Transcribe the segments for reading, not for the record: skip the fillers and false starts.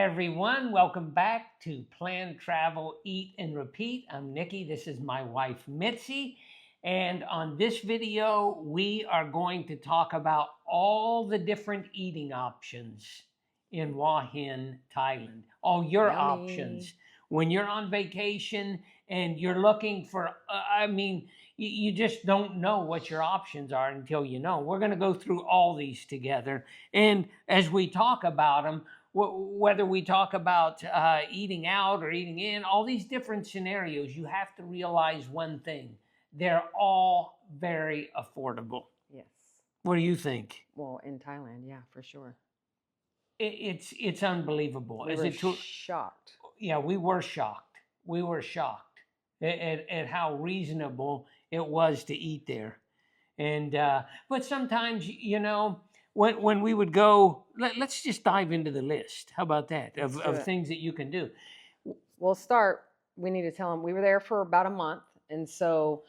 everyone, welcome back to Plan, Travel, Eat, and Repeat. I'm Nicky, this is my wife Mitzi, and on this video we are going to talk about all the different eating options in Hua Hin, Thailand. All your Yummy. options when you're on vacation and you're looking for, you just don't know what your options are until you know. We're going to go through all these together, and as we talk about them, whether we talk about eating out or eating in, all these different scenarios, you have to realize one thing. They're all very affordable. Yes. What do you think? Well, in Thailand, yeah, for sure. It's unbelievable. We were shocked. Yeah, we were shocked. We were shocked at how reasonable it was to eat there. And but sometimes, when we would go, let's just dive into the list. How about that of things that you can do? We'll start. We need to tell them we were there for about a month, and so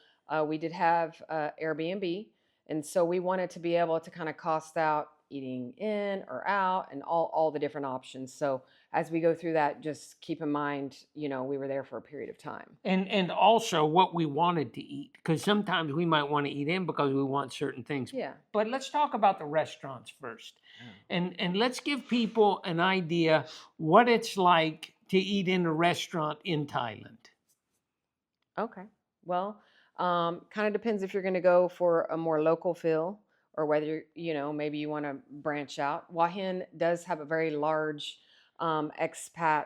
we did have Airbnb, and so we wanted to be able to kind of cost out eating in or out and all the different options. So as we go through that, just keep in mind, we were there for a period of time. And also what we wanted to eat, because sometimes we might want to eat in because we want certain things. Yeah. But let's talk about the restaurants first. And let's give people an idea what it's like to eat in a restaurant in Thailand. Okay. Well, kind of depends if you're going to go for a more local feel or whether, maybe you want to branch out. Hua Hin does have a very large expat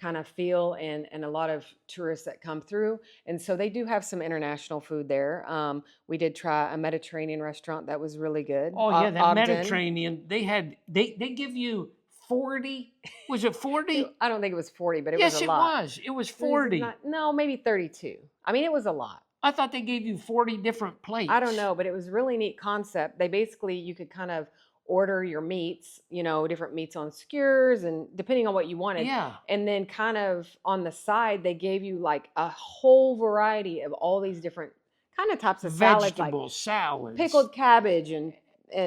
kind of feel and a lot of tourists that come through. And so they do have some international food there. We did try a Mediterranean restaurant that was really good. Oh, yeah, that Ogden. Mediterranean, they give you 40, was it 40? I don't think it was 40, but it yes, was a lot. Yes, it was 40. No, maybe 32. I mean, it was a lot. I thought they gave you 40 different plates. I don't know, but it was a really neat concept. They basically, you could kind of order your meats, different meats on skewers and depending on what you wanted. Yeah. And then kind of on the side, they gave you like a whole variety of all these different kind of types of vegetables, salads, pickled cabbage and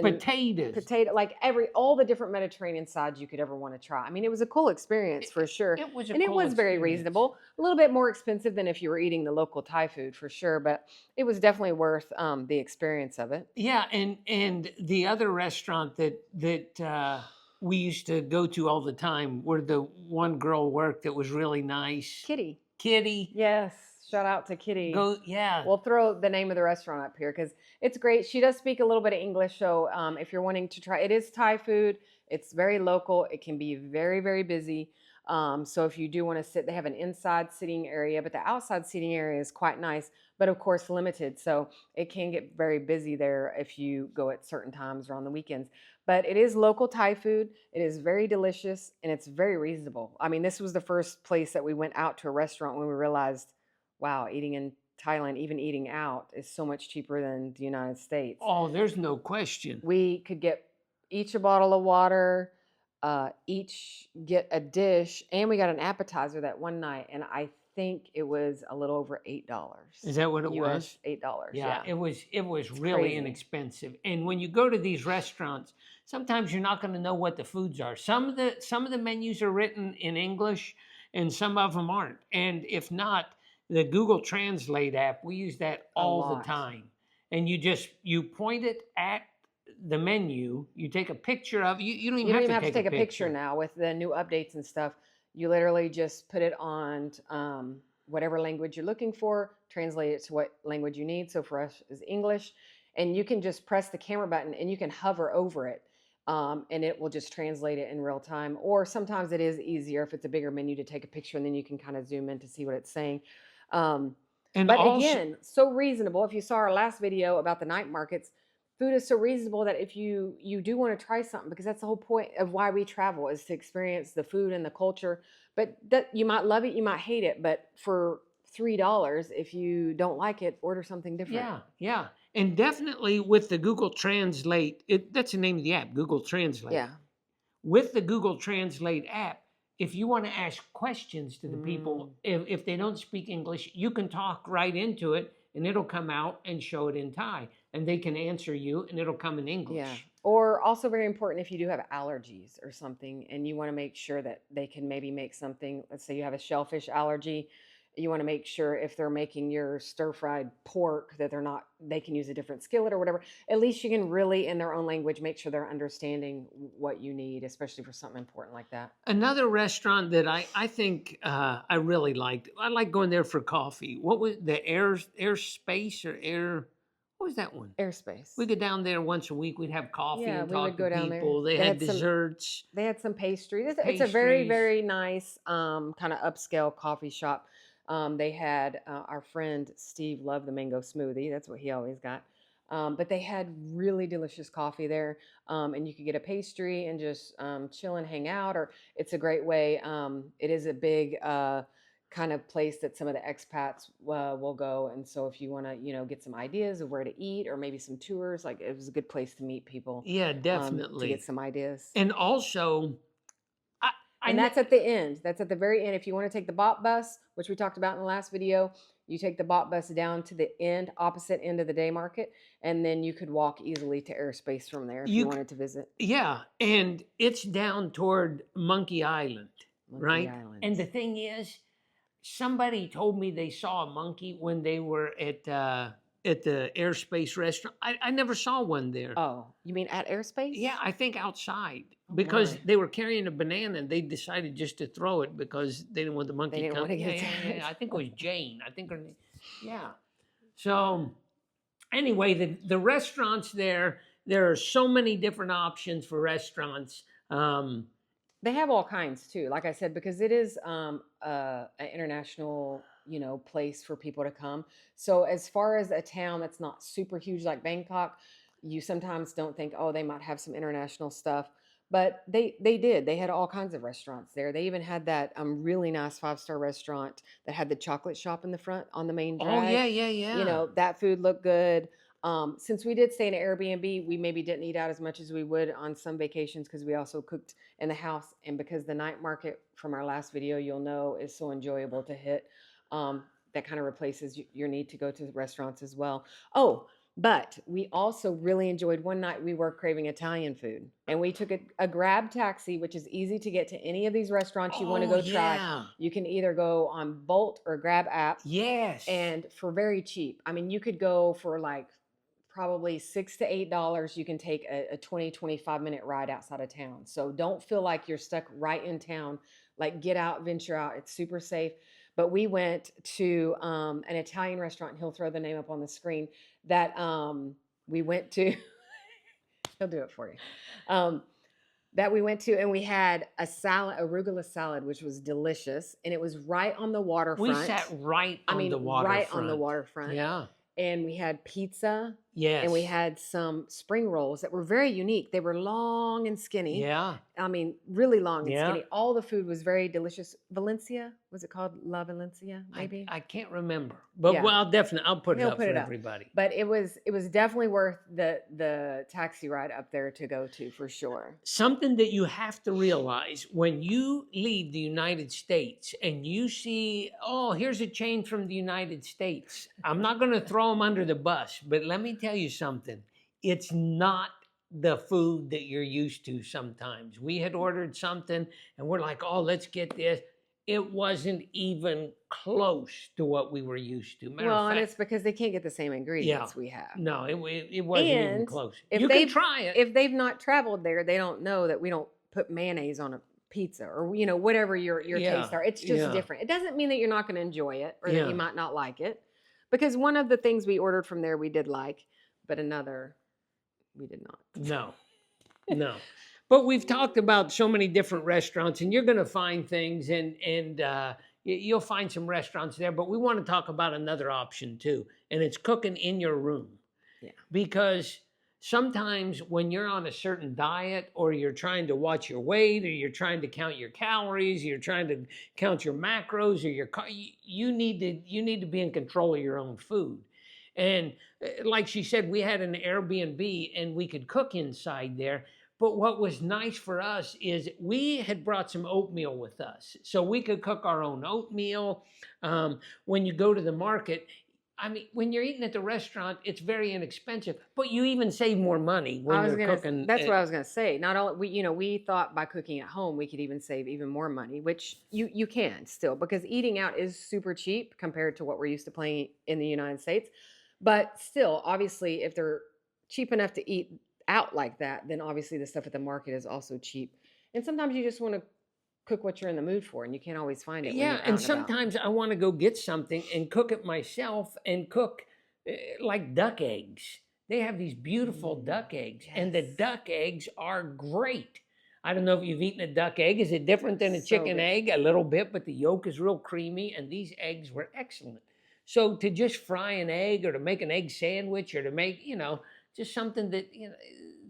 potatoes, like all the different Mediterranean sides you could ever want to try. I mean, it was a cool experience for sure. It was, and it was very reasonable. A little bit more expensive than if you were eating the local Thai food for sure, but it was definitely worth the experience of it. Yeah, and the other restaurant that we used to go to all the time, where the one girl worked that was really nice. Kitty. Yes. Shout out to Kitty. Yeah. We'll throw the name of the restaurant up here because it's great. She does speak a little bit of English. So if you're wanting to try, it is Thai food. It's very local. It can be very, very busy. So if you do want to sit, they have an inside sitting area, but the outside seating area is quite nice, but of course limited. So it can get very busy there if you go at certain times or on the weekends. But it is local Thai food. It is very delicious and it's very reasonable. I mean, this was the first place that we went out to a restaurant when we realized, wow, eating in Thailand, even eating out, is so much cheaper than the United States. Oh, there's no question. We could get each a bottle of water, each get a dish, and we got an appetizer that one night, and I think it was a little over $8. Is that what it was? $8. Yeah, it was really crazy. inexpensive. And when you go to these restaurants, sometimes you're not going to know what the foods are. Some of the menus are written in English, and some of them aren't. And if not, the Google Translate app, we use that all the time. And you point it at the menu, you take a picture of, you don't even have to take a picture now with the new updates and stuff. You literally just put it on whatever language you're looking for, translate it to what language you need. So for us is English, and you can just press the camera button and you can hover over it. And it will just translate it in real time. Or sometimes it is easier if it's a bigger menu to take a picture and then you can kind of zoom in to see what it's saying. Again, so reasonable. If you saw our last video about the night markets, food is so reasonable that if you do want to try something, because that's the whole point of why we travel, is to experience the food and the culture. But that you might love it, you might hate it, but for $3, if you don't like it, order something different. Yeah. And definitely with the Google Translate, that's the name of the app, Google Translate. Yeah. With the Google Translate app, if you want to ask questions to the people, if they don't speak English, you can talk right into it and it'll come out and show it in Thai. and they can answer you, and it'll come in Yeah. English. Or also very important if you do have allergies or something and you want to make sure that they can maybe make something. Let's say you have a shellfish allergy. You want to make sure if they're making your stir fried pork that they can use a different skillet or whatever. At least you can really, in their own language, make sure they're understanding what you need, especially for something important like that. Another restaurant that I think I really liked. I like going there for coffee. What was the Airspace or Air? What was that one? Airspace. We go down there once a week. We'd have coffee Yeah, and we talk would to go down there. people. They had desserts. They had some pastries. It's a very, Pastries. very nice kind of upscale coffee shop. They had our friend Steve loved the mango smoothie. That's what he always got. But they had really delicious coffee there, and you could get a pastry and just chill and hang out. Or it's a great way. It is a big kind of place that some of the expats will go, and so if you want to, get some ideas of where to eat or maybe some tours, like it was a good place to meet people. Yeah, To definitely. get some ideas. And also, And that's at the end. That's at the very end. If you want to take the BOP bus, which we talked about in the last video, you take the BOP bus down to the end, opposite end of the day market, and then you could walk easily to Airspace from there if you wanted to visit. Yeah, and it's down toward Monkey Island, Monkey right? Island. And the thing is, somebody told me they saw a monkey when they were at the Airspace restaurant. I never saw one there. Oh, you mean at Airspace? Yeah, I think outside Oh, because my. they were carrying a banana and they decided just to throw it because they didn't want the monkey They didn't want to coming. get Yeah, I think it was Jane. I think her name. Yeah. So anyway, the restaurants there are so many different options for restaurants. They have all kinds too, like I said, because it is an international, place for people to come. So as far as a town that's not super huge like Bangkok, you sometimes don't think, oh, they might have some international stuff. But they did. They had all kinds of restaurants there. They even had that really nice 5-star restaurant that had the chocolate shop in the front on the main drag. Oh yeah. That food looked good. Since we did stay in an Airbnb, we maybe didn't eat out as much as we would on some vacations because we also cooked in the house. And because the night market from our last video, you'll know, is so enjoyable to hit, that kind of replaces your need to go to restaurants as well. Oh, but we also really enjoyed one night we were craving Italian food. And we took a Grab taxi, which is easy to get to any of these restaurants you want to go try. You can either go on Bolt or Grab app. Yes. And for very cheap. I mean, you could go for like probably $6 to $8. You can take a 20-25 minute ride outside of town. So don't feel like you're stuck right in town. Like, get out, venture out. It's super safe. But we went to an Italian restaurant, and he'll throw the name up on the screen, that we went to. He'll do it for you. That we went to, and we had a salad, arugula salad, which was delicious, and it was right on the waterfront. We sat right on the waterfront. Right on the waterfront. Yeah. And we had pizza. Yes. And we had some spring rolls that were very unique. They were long and skinny. Yeah. I mean, really long and skinny. All the food was very delicious. Valencia, was it called La Valencia? Maybe I can't remember, but well, I'll put it up for everybody. But it was definitely worth the taxi ride up there to go to, for sure. Something that you have to realize when you leave the United States and you see, oh, here's a chain from the United States. I'm not going to throw them under the bus, but let me tell you something. It's not the food that you're used to sometimes. We had ordered something and we're like, oh, let's get this. It wasn't even close to what we were used to. And it's because they can't get the same ingredients we have. No, it wasn't even close. You can try it. If they've not traveled there, they don't know that we don't put mayonnaise on a pizza or, whatever your tastes are. It's just different. It doesn't mean that you're not going to enjoy it or that you might not like it. Because one of the things we ordered from there we did like, but another we did not. No. But we've talked about so many different restaurants, and you're going to find things, and you'll find some restaurants there. But we want to talk about another option too, and it's cooking in your room. Yeah. Because sometimes when you're on a certain diet, or you're trying to watch your weight, or you're trying to count your calories, you're trying to count your macros, or you need to be in control of your own food. And like she said, we had an Airbnb and we could cook inside there. But what was nice for us is we had brought some oatmeal with us. So we could cook our own oatmeal. When you go to the market, I mean, when you're eating at the restaurant, it's very inexpensive, but you even save more money when you're cooking. That's what I was gonna say. Not only we thought by cooking at home we could even save even more money, which you can still, because eating out is super cheap compared to what we're used to paying in the United States. But still, obviously, if they're cheap enough to eat out like that, then obviously the stuff at the market is also cheap. And sometimes you just want to cook what you're in the mood for, and you can't always find it when Yeah, you're out and and about. sometimes I want to go get something and cook it myself and cook like duck eggs. They have these beautiful duck eggs, and the Yes. duck eggs are great. I don't know if you've eaten a duck egg. Is it different than a So chicken good. egg? A little bit, but the yolk is real creamy, and these eggs were excellent. So to just fry an egg, or to make an egg sandwich, or to make, just something that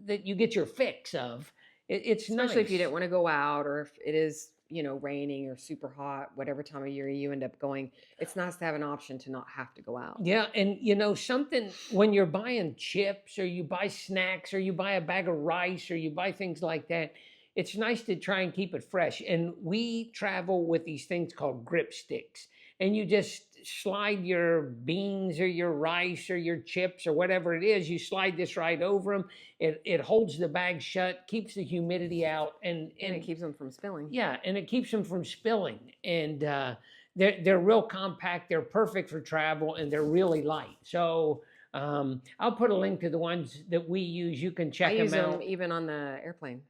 that you get your fix of, it's Especially if you nice. didn't want to go out, or if it is, raining or super hot, whatever time of year you end up going, it's nice to have an option to not have to go out. Yeah, and something, when you're buying chips, or you buy snacks, or you buy a bag of rice, or you buy things like that, it's nice to try and keep it fresh. And we travel with these things called grip sticks. And you just slide your beans or your rice or your chips or whatever it is, you slide this right over them. It holds the bag shut, keeps the humidity out, and it keeps them from spilling. yeah, and it keeps them from spilling. And they're real compact. They're perfect for travel, and they're really light. So I'll put a link to the ones that we use. You can check I use them them out. even on the airplane.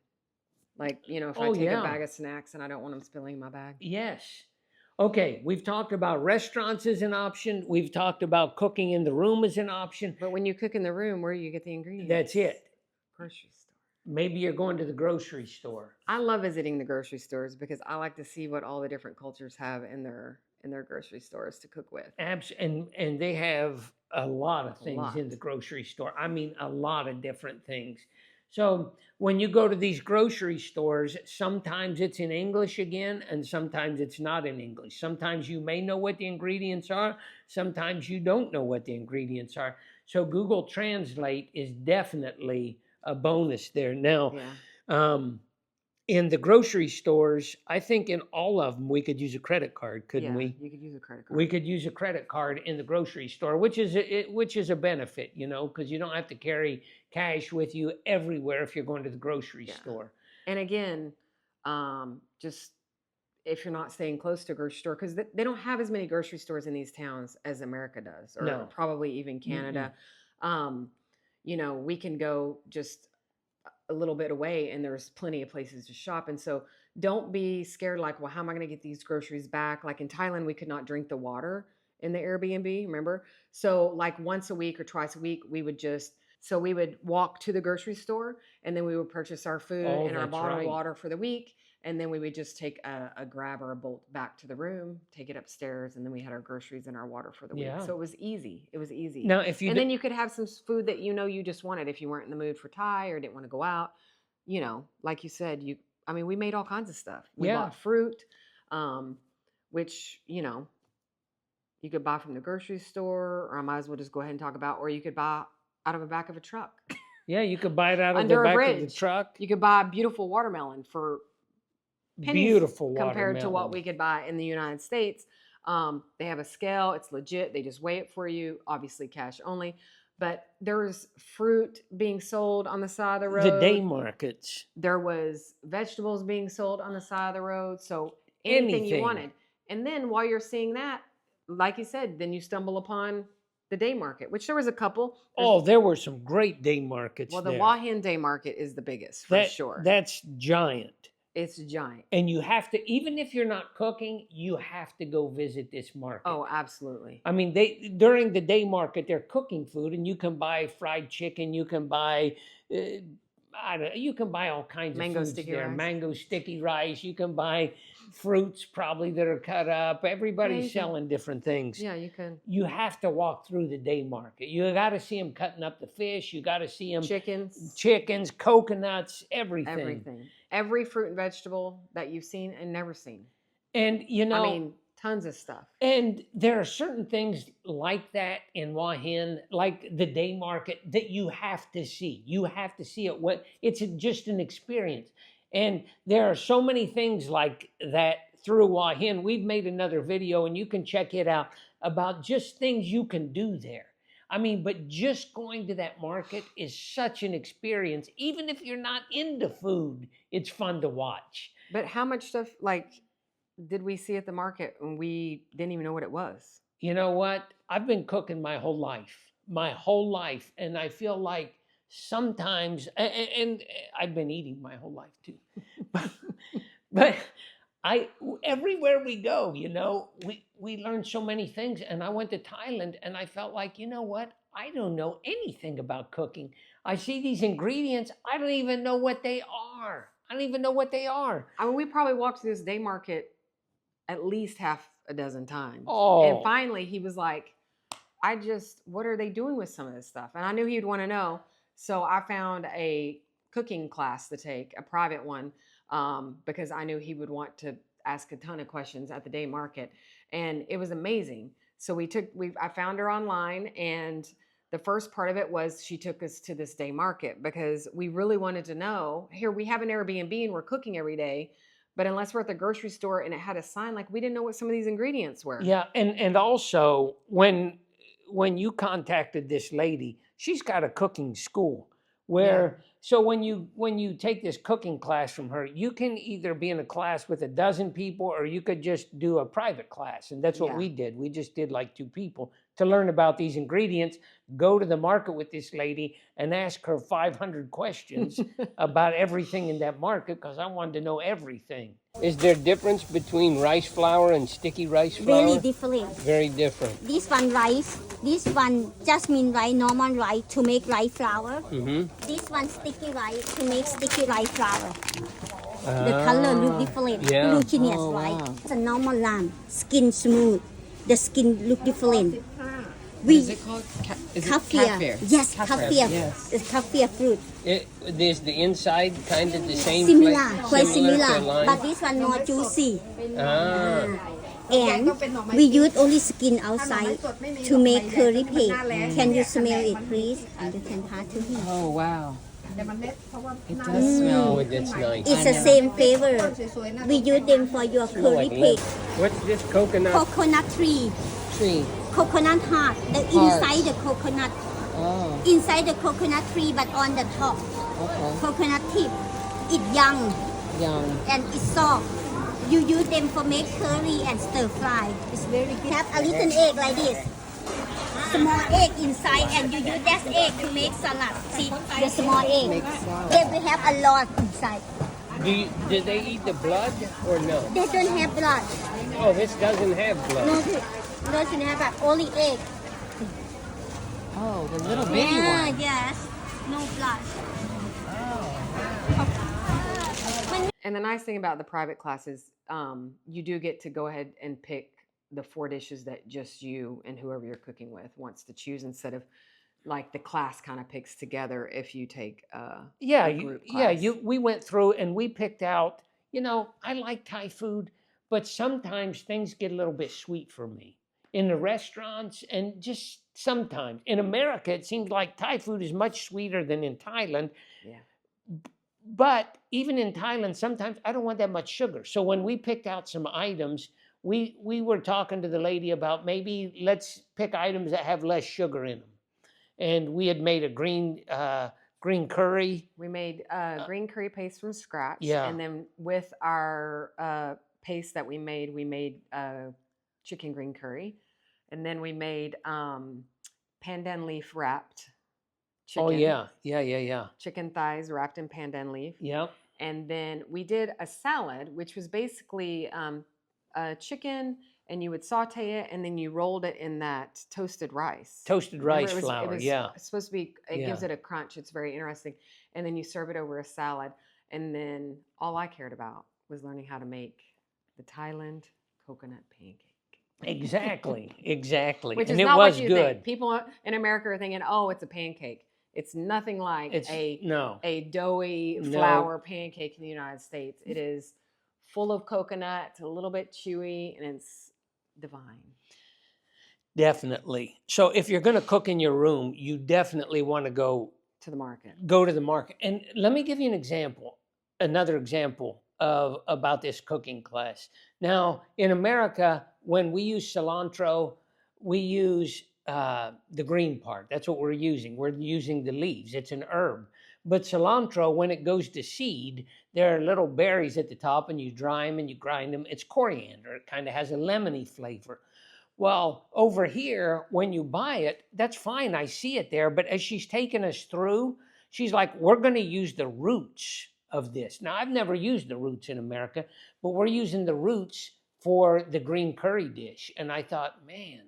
Like, if I Oh, take a yeah. bag of snacks and I don't want them spilling in my bag. Yes. Okay, we've talked about restaurants as an option. We've talked about cooking in the room as an option. But when you cook in the room, where do you get the ingredients? That's it. Grocery store. Maybe you're going to the grocery store. I love visiting the grocery stores because I like to see what all the different cultures have in their grocery stores to cook with. And they have a lot of things in lot. the grocery store. I mean, a lot of different things. So when you go to these grocery stores, sometimes it's in English again, and sometimes it's not in English. Sometimes you may know what the ingredients are. Sometimes you don't know what the ingredients are. So Google Translate is definitely a bonus there. Now, Yeah. in the grocery stores, I think in all of them we could use a credit card, couldn't Yeah, we? you could use a credit card. We could use a credit card in the grocery store, which is a benefit, because you don't have to carry cash with you everywhere if you're going to the grocery Yeah. store. And again, just if you're not staying close to a grocery store, because they don't have as many grocery stores in these towns as America does, or No. probably even Canada. We can go just a little bit away, and there's plenty of places to shop. And so don't be scared, like, well, how am I going to get these groceries back? Like in Thailand, we could not drink the water in the Airbnb, remember? So like once a week or twice a week, we would walk to the grocery store, and then we would purchase our food and our that's bottled right. water for the week. And then we would just take a grab or a bolt back to the room, take it upstairs, and then we had our groceries and our water for the week. Yeah. So it was easy. It was easy. Now, if you And then you could have some food that you just wanted if you weren't in the mood for Thai or didn't want to go out. Like you said, we made all kinds of stuff. We Yeah. bought fruit, which, you could buy from the grocery store, or I might as well just go ahead and talk about, or you could buy out of the back of a truck. Yeah, you could buy it out of Under the a back of the bridge. truck. You could buy a beautiful watermelon for pennies Beautiful compared to what watermelon. we could buy in the United States. They have a scale. It's legit. They just weigh it for you. Obviously cash only. But there was fruit being sold on the side of the road. The day markets. There was vegetables being sold on the side of the road. So anything you wanted. And then while you're seeing that, like you said, then you stumble upon the day market, which there was a couple. There were some great day markets. Well, the there. Hua Hin Day Market is the biggest for sure. That's giant. It's giant. And you have to, even if you're not cooking, you have to go visit this market. Oh, absolutely. I mean, during the day market, they're cooking food, and you can buy fried chicken. You can buy, you can buy all kinds of foods there. Rice. Mango sticky rice. You can buy fruits probably that are cut up. Everybody's selling different things. Yeah, you can. You have to walk through the day market. You got to see them cutting up the fish. You got to see them chickens, coconuts, everything. Every fruit and vegetable that you've seen and never seen. And tons of stuff. And there are certain things like that in Hua Hin, like the day market, that you have to see. You have to see it. It's just an experience. And there are so many things like that through Hua Hin. We've made another video, and you can check it out. about just things you can do there. I mean, but just going to that market is such an experience. Even if you're not into food, it's fun to watch. But how much stuff like did we see at the market when we didn't even know what it was? You know what? I've been cooking my whole life, and I feel like sometimes, and I've been eating my whole life too, but I everywhere we go, we learn so many things. And I went to Thailand, and I felt like, you know what? I don't know anything about cooking. I see these ingredients, I don't even know what they are. I don't even know what they are. I mean, we probably walked through this day market at least half a dozen times. Oh. And finally he was like, what are they doing with some of this stuff? And I knew he'd want to know. So I found a cooking class to take, a private one, because I knew he would want to ask a ton of questions at the day market. And it was amazing. So I found her online, and the first part of it was she took us to this day market because we really wanted to know, here we have an Airbnb and we're cooking every day, but unless we're at the grocery store and it had a sign, like we didn't know what some of these ingredients were. Yeah, and also when you contacted this lady, she's got a cooking school where so when you take this cooking class from her, you can either be in a class with a dozen people or you could just do a private class. And that's what we did. We just did like 2 people to learn about these ingredients, go to the market with this lady and ask her 500 questions about everything in that market because I wanted to know everything. Is there a difference between rice flour and sticky rice flour? Very different. Very different. This one rice, this one jasmine rice, normal rice to make rice flour. Mm-hmm. This one sticky rice to make sticky rice flour. The color look different. Yeah. Glutinous rice. It's a normal lamb, skin smooth. The skin look different. What is it called? Kaffir. Yes, kaffir. Yes. It's kaffir fruit. Is the inside kind of the same? Similar, quite to similar. lime? But this one more juicy. Ah. And we use only skin outside to make curry paste. Can you smell it, please? And you can pass to him. Oh, wow. It does smell. Oh, that's nice. It's the same flavor. We use them for your Smell curry like paste. What's this coconut Coconut tree. tree? Coconut heart. The inside the coconut. Oh, Inside the coconut tree, but on the top. okay. Coconut tip. It's young Young. and it's soft. You use them for make curry and stir fry. It's very good. Have a little egg like this. Small egg inside, and you use that egg to make salad. See, the small egg. Make salad. Then we have a lot inside. Do they eat the blood or no? They don't have blood. Oh, this doesn't have blood. No, doesn't have blood. Only egg. Oh, the little bitty Yeah, one. yes. No blood. And the nice thing about the private classes, you do get to go ahead and pick the 4 dishes that just you and whoever you're cooking with wants to choose, instead of like the class kind of picks together if you take a group class. We went through and we picked out, I like Thai food, but sometimes things get a little bit sweet for me in the restaurants, and just sometimes. In America, it seems like Thai food is much sweeter than in Thailand. Yeah. But even in Thailand, sometimes I don't want that much sugar. So when we picked out some items, we were talking to the lady about maybe let's pick items that have less sugar in them. And we had made a green curry. We made green curry paste from scratch. Yeah. And then with our paste that we made chicken green curry. And then we made pandan leaf wrapped chicken. Oh, yeah. Chicken thighs wrapped in pandan leaf. Yep. And then we did a salad, which was basically chicken, and you would saute it, and then you rolled it in that toasted rice. Toasted Remember, rice flour, It's supposed to be, it Yeah. gives it a crunch. It's very interesting. And then you serve it over a salad. And then all I cared about was learning how to make the Thailand coconut pancake. Exactly. Which And is it not was what you good. think. People in America are thinking, oh, it's a pancake. It's nothing like a doughy flour pancake in the United States. It is full of coconut, it's a little bit chewy, and it's divine. Definitely. So if you're going to cook in your room, you definitely want to go To the market. to the market. And let me give you another example about this cooking class. Now, in America, when we use cilantro, we use the green part. That's what we're using. We're using the leaves. It's an herb. But cilantro, when it goes to seed, there are little berries at the top, and you dry them and you grind them. It's coriander. It kind of has a lemony flavor. Well, over here, when you buy it, that's fine. I see it there. But as she's taking us through, she's like, we're going to use the roots of this. Now, I've never used the roots in America, but we're using the roots for the green curry dish. And I thought, man,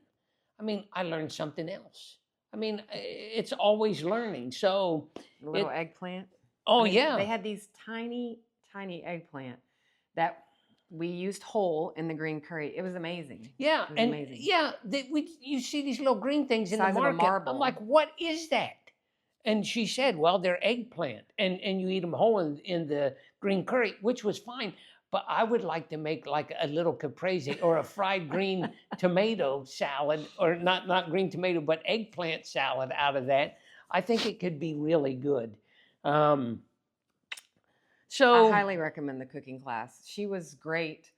I mean, I learned something else. I mean, it's always learning. So, A little eggplant. oh, I mean, yeah. They had these tiny, tiny eggplant that we used whole in the green curry. It was amazing. Yeah, It was and amazing. yeah, you see these little green things in the Size of a market. marble. I'm like, what is that? And she said, well, they're eggplant, and you eat them whole in the green curry, which was fine. But I would like to make like a little caprese or a fried green tomato salad, or not green tomato, but eggplant salad out of that. I think it could be really good. So I highly recommend the cooking class. She was great.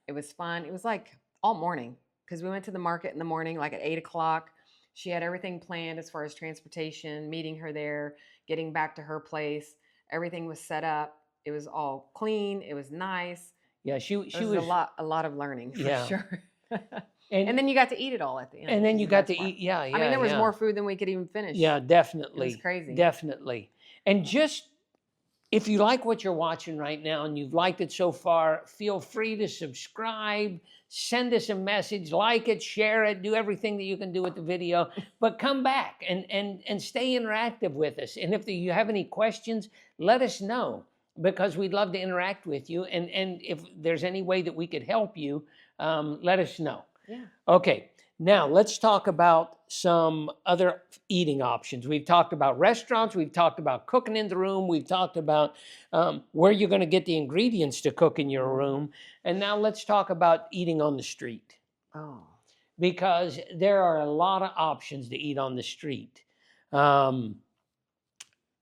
It was fun. It was like all morning because we went to the market in the morning, like at 8 o'clock. She had everything planned as far as transportation, meeting her there, getting back to her place. Everything was set up. It was all clean. It was nice. yeah, she It was was a lot of learning for Yeah. sure. and, And then you got to eat it all at the end. and then which you is the got best to part. eat. Yeah, yeah. I mean, there was yeah. more food than we could even finish. Yeah, definitely. It was crazy. Definitely. And just if you like what you're watching right now and you've liked it so far, feel free to subscribe, send us a message, like it, share it, do everything that you can do with the video. But come back and stay interactive with us. And if you have any questions, let us know, because we'd love to interact with you. And if there's any way that we could help you, let us know. Yeah. Okay, now let's talk about some other eating options. We've talked about restaurants, we've talked about cooking in the room, we've talked about where you're going to get the ingredients to cook in your room. And now let's talk about eating on the street, Oh. because there are a lot of options to eat on the street.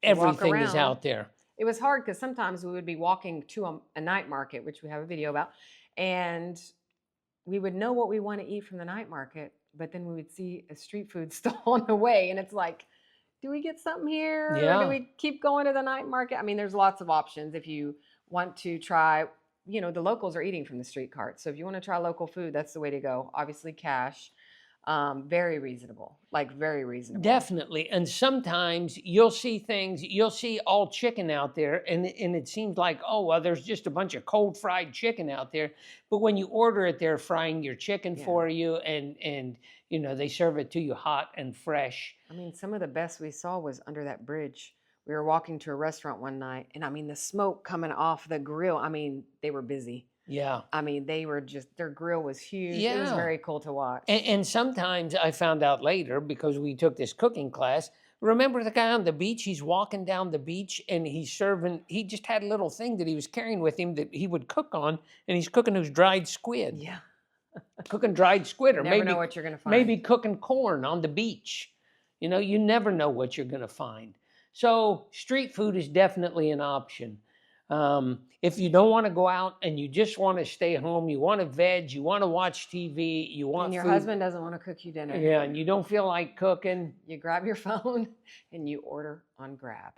Everything is around. out there. It was hard because sometimes we would be walking to a night market, which we have a video about, and we would know what we want to eat from the night market, but then we would see a street food stall on the way, and it's like, do we get something here? Yeah. Or do we keep going to the night market? I mean, there's lots of options if you want to try. You know, the locals are eating from the street cart, so if you want to try local food, that's the way to go. Obviously, cash. Very reasonable, like very reasonable. Definitely. And sometimes you'll see things, you'll see all chicken out there, and it seems like, oh, well, there's just a bunch of cold fried chicken out there. But when you order it, they're frying your chicken for you, and you know, they serve it to you hot and fresh. I mean, some of the best we saw was under that bridge. We were walking to a restaurant one night, and I mean, the smoke coming off the grill. I mean, they were busy. Yeah. I mean, they were just, their grill was huge. Yeah. It was very cool to watch. And sometimes I found out later, because we took this cooking class, remember the guy on the beach? He's walking down the beach and he's serving, he just had a little thing that he was carrying with him that he would cook on, and he's cooking those dried squid. Yeah. Cooking dried squid, or Never maybe know what you're going to find. maybe cooking corn on the beach. You know, you never know what you're going to find. So street food is definitely an option. If you don't want to go out and you just want to stay home, you want to veg, you want to watch TV, you want and your food, husband doesn't want to cook you dinner. yeah, and you don't feel like cooking, You grab your phone and you order on Grab.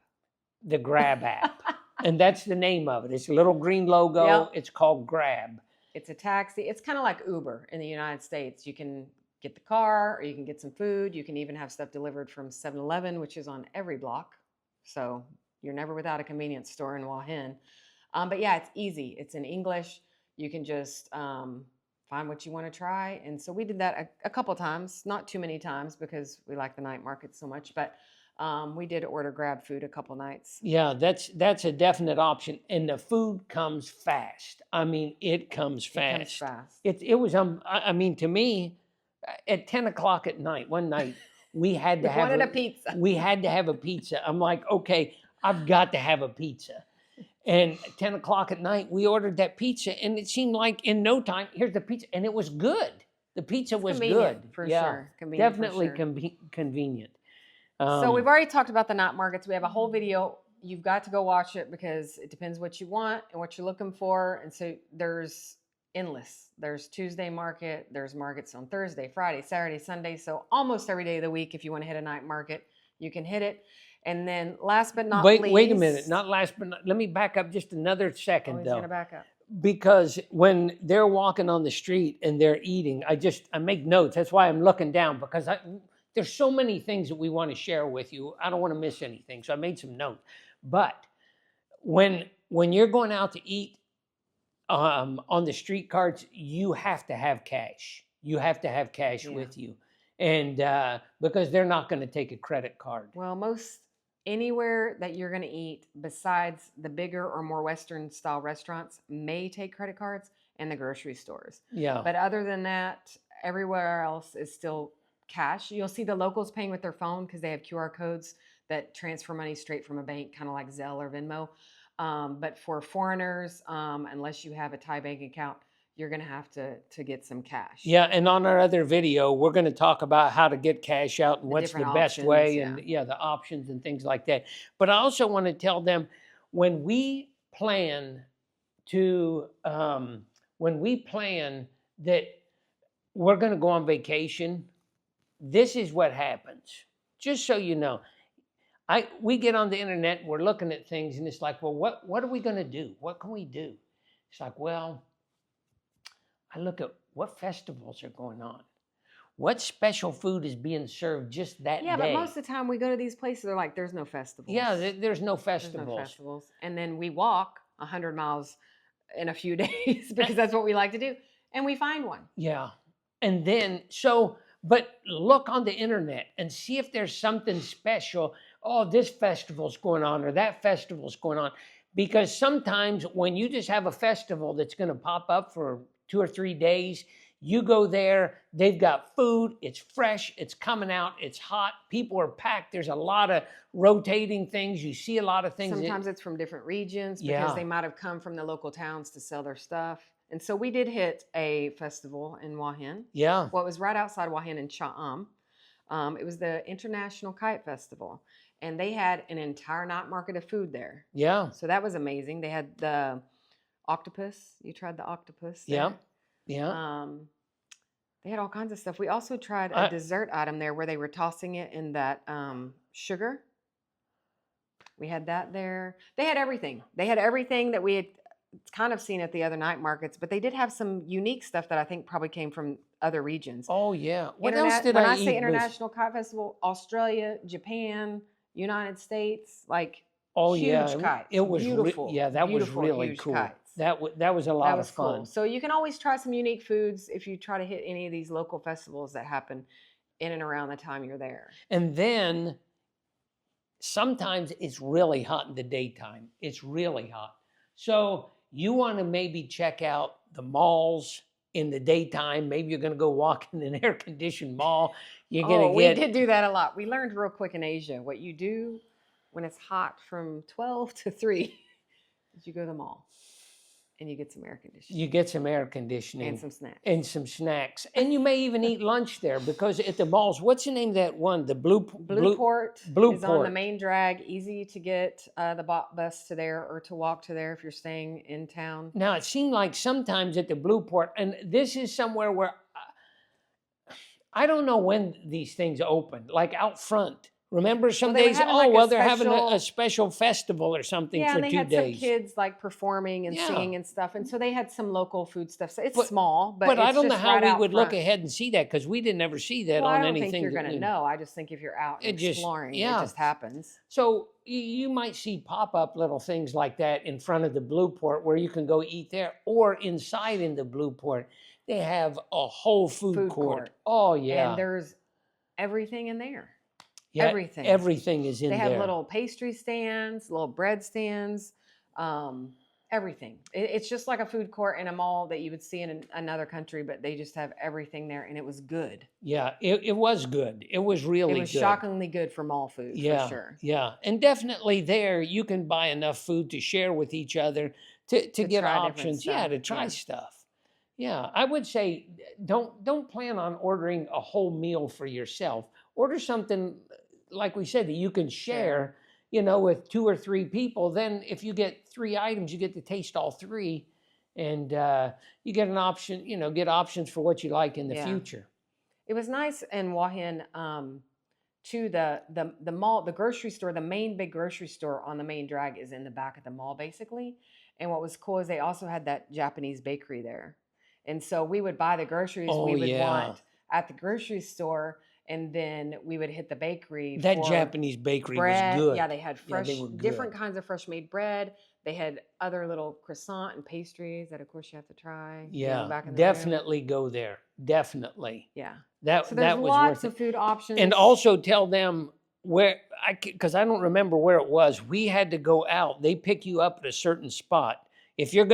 the Grab app. And that's the name of it. It's a little green logo. Yep. It's called Grab. It's a taxi. It's kind of like Uber in the United States. You can get the car, or you can get some food. You can even have stuff delivered from 7-Eleven, which is on every block. So you're never without a convenience store in Hua Hin. But yeah, it's easy. It's in English. You can just find what you want to try. And so we did that a couple times, not too many times because we like the night market so much. But we did order Grab food a couple nights. Yeah, that's a definite option. And the food comes fast. I mean, it comes fast. It comes fast. It was, I mean, to me, at 10 o'clock at night, one night, we had to We have wanted a pizza. We had to have a pizza. I'm like, okay, I've got to have a pizza. And at 10 o'clock at night, we ordered that pizza, and it seemed like in no time, here's the pizza, and it was good. The pizza was convenient, good. for Yeah, sure. Convenient for definitely sure. convenient. So we've already talked about the night markets. We have a whole video. You've got to go watch it because it depends what you want and what you're looking for. And so there's endless. There's Tuesday market, there's markets on Thursday, Friday, Saturday, Sunday. So almost every day of the week, if you want to hit a night market, you can hit it. And then last but not least. Wait a minute. Not last but not, let me back up just another second He's though. going to back up. Because when they're walking on the street and they're eating, I make notes. That's why I'm looking down, because there's so many things that we want to share with you. I don't want to miss anything. So I made some notes. But when you're going out to eat on the street carts, you have to have cash. You have to have cash with you. And because they're not going to take a credit card. Well, most anywhere that you're going to eat besides the bigger or more Western style restaurants may take credit cards, and the grocery stores. Yeah. But other than that, everywhere else is still cash. You'll see the locals paying with their phone because they have QR codes that transfer money straight from a bank, kind of like Zelle or Venmo. But for foreigners, unless you have a Thai bank account, you're going to have to get some cash. Yeah, and on our other video, we're going to talk about how to get cash out and what's the best way, and the options and things like that. But I also want to tell them, when we plan that we're going to go on vacation, this is what happens. Just so you know, we get on the internet and we're looking at things, and it's like, well, what are we going to do? What can we do? It's like, well, I look at what festivals are going on. What special food is being served just that day? Yeah, but most of the time we go to these places, they're like, there's no festivals. Yeah, there's no festivals. There's no festivals. And then we walk 100 miles in a few days because that's what we like to do. And we find one. Yeah. And then, but look on the internet and see if there's something special. Oh, this festival's going on or that festival's going on. Because sometimes when you just have a festival that's going to pop up for 2 or 3 days, you go there, they've got food, it's fresh, it's coming out, it's hot, people are packed, there's a lot of rotating things, you see a lot of things. Sometimes it's from different regions because they might have come from the local towns to sell their stuff. And so we did hit a festival in Hua Hin. Yeah. Well, it was right outside Hua Hin in Cha'am. It was the International Kite Festival. And they had an entire night market of food there. Yeah. So that was amazing. They had the octopus. You tried the octopus there? Yeah. Yeah. They had all kinds of stuff. We also tried a dessert item there where they were tossing it in that sugar. We had that there. They had everything. They had everything that we had kind of seen at the other night markets, but they did have some unique stuff that I think probably came from other regions. Oh, yeah. What else did when I I eat? say International Kite Festival, Australia, Japan, United States, like huge kites. It was beautiful. That was really cool. Kites. That was a lot of fun. Cool. So you can always try some unique foods if you try to hit any of these local festivals that happen in and around the time you're there. And then sometimes it's really hot in the daytime. It's really hot. So you want to maybe check out the malls in the daytime. Maybe you're going to go walk in an air-conditioned mall. You're going to we did do that a lot. We learned real quick in Asia what you do when it's hot from 12 to 3 is you go to the mall. And you get some air conditioning. You get some air conditioning. And some snacks. And some snacks. And you may even eat lunch there, because at the malls, what's the name of that one? The Blueport is on the main drag. Easy to get the bus to there or to walk to there if you're staying in town. Now, it seemed like sometimes at the Blueport, and this is somewhere where I don't know when these things open, like out front. Remember some days, they're having a special festival or something for 2 days. Yeah, and they had some kids like performing and singing and stuff. And so they had some local food stuff. So it's small, but I don't know how we would look look ahead and see that, because we didn't ever see that on anything. I don't think you're going to know. I just think if you're out and exploring, it just happens. So you might see pop-up little things like that in front of the Blueport where you can go eat there, or inside in the Blueport. They have a whole food court. Oh, yeah. And there's everything in there. Yeah, everything is in there. They have little pastry stands, little bread stands, everything. It's just like a food court in a mall that you would see in another country, but they just have everything there, and it was good. Yeah, it was good. It was really good. It was shockingly good for mall food, for sure. Yeah, and definitely there you can buy enough food to share with each other to get options. Yeah, to try stuff. Yeah, I would say don't plan on ordering a whole meal for yourself. Order something, like we said, that you can share, with 2 or 3 people. Then if you get 3 items, you get to taste all 3. and you get an option, get options for what you like in the Yeah. future. It was nice in Hua Hin, to the mall, the grocery store, the main big grocery store on the main drag is in the back of the mall, basically. And what was cool is they also had that Japanese bakery there. And so we would buy the groceries Oh, we would yeah. want at the grocery store, and then we would hit the bakery That for Japanese bakery bread. was good. Yeah, they had Yeah, fresh, they were good. different kinds of fresh made bread. They had other little croissant and pastries that, of course, you have to try. Yeah, back in the room. definitely go there. Definitely. Yeah. That So there's that was lots worth of it. food options. And also tell them where because I don't remember where it was. We had to go out. They pick you up at a certain spot. If you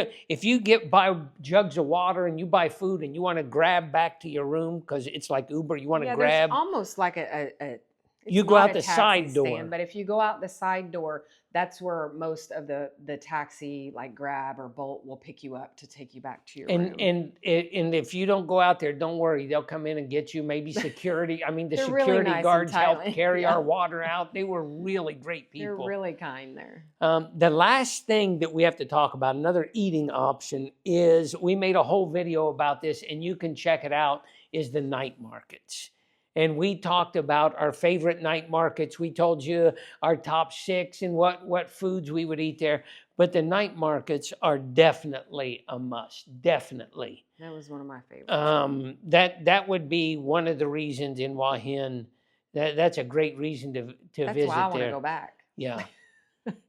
buy jugs of water and you buy food and you want to grab back to your room because it's like Uber, you want to grab. There's almost like it's You go not out a the taxi side door. stand, but if you go out the side door, that's where most of the taxi, like Grab or Bolt, will pick you up to take you back to your room. And if you don't go out there, don't worry. They'll come in and get you. Maybe security. I mean, the They're really security nice in guards helped Thailand. carry Yeah. our water out. They were really great people. They're really kind there. The last thing that we have to talk about, another eating option, is we made a whole video about this, and you can check it out, is the night markets. And we talked about our favorite night markets. We told you our top 6 and what foods we would eat there. But the night markets are definitely a must. Definitely. That was one of my favorites. That would be one of the reasons in Hua Hin. That's a great reason to That's visit why I want to there. go back. Yeah.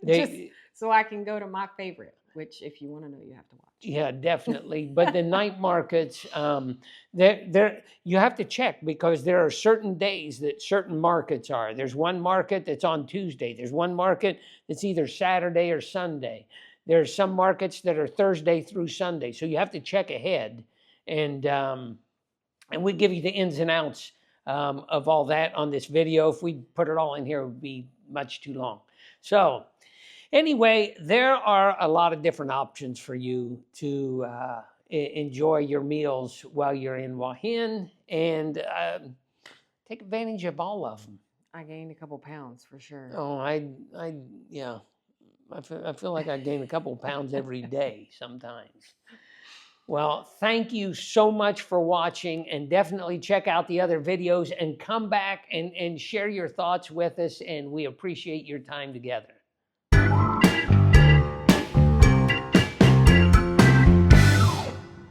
Just so I can go to my favorite, which if you want to know, you have to watch. Yeah, definitely. But the night markets, you have to check because there are certain days that certain markets are. There's one market that's on Tuesday. There's one market that's either Saturday or Sunday. There's some markets that are Thursday through Sunday. So you have to check ahead. And we give you the ins and outs of all that on this video. If we put it all in here, it would be much too long. So anyway, there are a lot of different options for you to enjoy your meals while you're in Hua Hin, and take advantage of all of them. I gained a couple pounds for sure. Oh, yeah. I feel like I gain a couple pounds every day sometimes. Well, thank you so much for watching, and definitely check out the other videos and come back and share your thoughts with us, and we appreciate your time together.